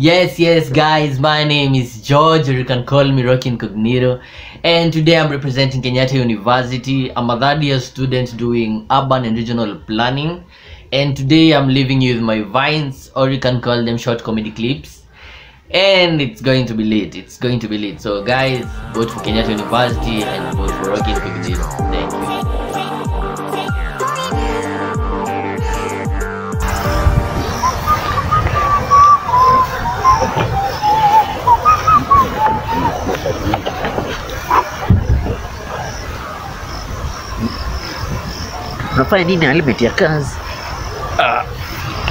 Yes guys, my name is George, or you can call me Rocky Incognito, and today I'm representing Kenyatta University. I'm a third year student doing urban and regional planning, and today I'm leaving you with my vines, or you can call them short comedy clips, and it's going to be lit. So guys, vote for Kenyatta University and vote for Rocky Incognito. Thank you. Unafanya nini na helmet ya kazi?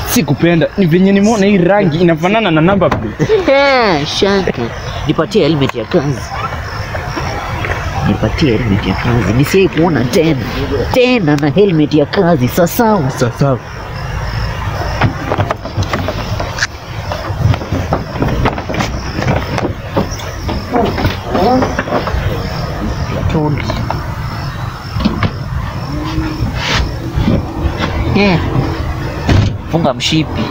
Sikupenda. Ni venye nimeona hii rangi inafanana na number plate. Shaka. Nipatie helmet ya kazi. Nisiye kuona tena na helmet ya kazi. Sasa. Funga mshipi.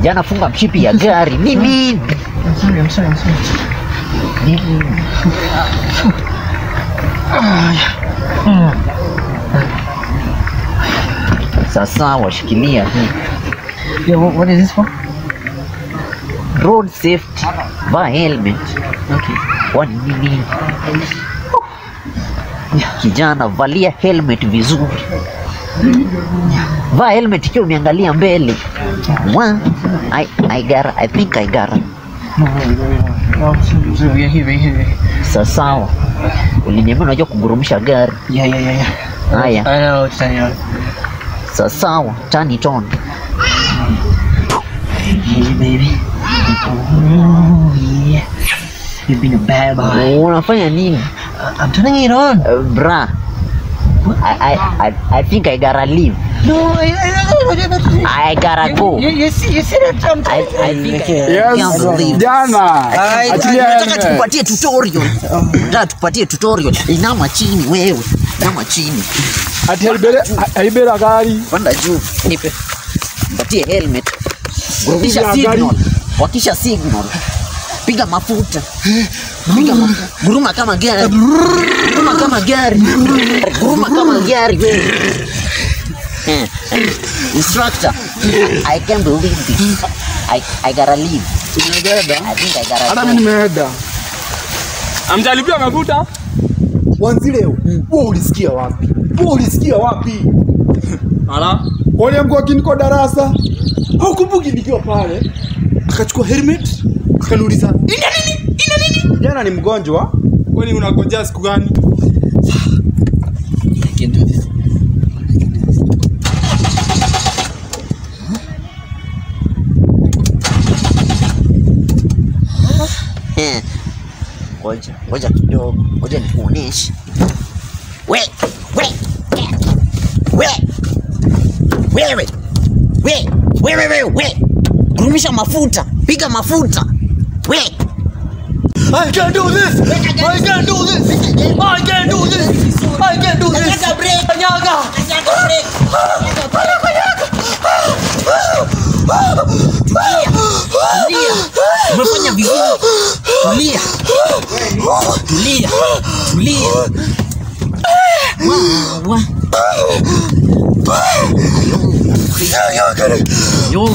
Jana funga mshipi ya gari. Mimi. I'm sorry. Sasa washikilia hii. Yeah, what is this for? Road safety. Vaa helmet. Okay. Kwani nini? Kijana, valia helmet vizuri. Vaa helmet ikiwa umeangalia mbele. I think I got it. No, here. Sawa. Uliniambia unajua kugurumisha gari. Yeah. Haya. I know what you're saying. Sawa, turn it on. Hey, baby. Oh, yeah. You've been a bad boy. Unafanya nini? I'm turning it on. Bra. I think I gotta leave. No, I gotta go. You see that I think Yes. Jana. Nataka tupatie tutorial. Inama chini wewe. Inama chini. Ati haibera gari. Panda juu. Nipe. Patie helmet. Wakisha signal. Piga mafuta. Guruma kama gari wewe. Instructor, I can't believe this. I gotta leave. I think I gotta Hata mimi nimeenda. Amjalipia mafuta? Wanzi leo, wewe ulisikia wapi? Ala, Wale mko kiniko darasa. Haukumbuki nikiwa pale. Akachukua helmet, akaniuliza, "Ina nini? Jana ni mgonjwa." kwani unakojea siku gani? I can do this. Ngoja kidogo. Ngoja nikuoneshe. We. Gurumisha mafuta. Piga mafuta. We. I can't do this. Kanyaga break. Kanyaga break. Tulia. Umefanya vizuri. Tulia. Yo.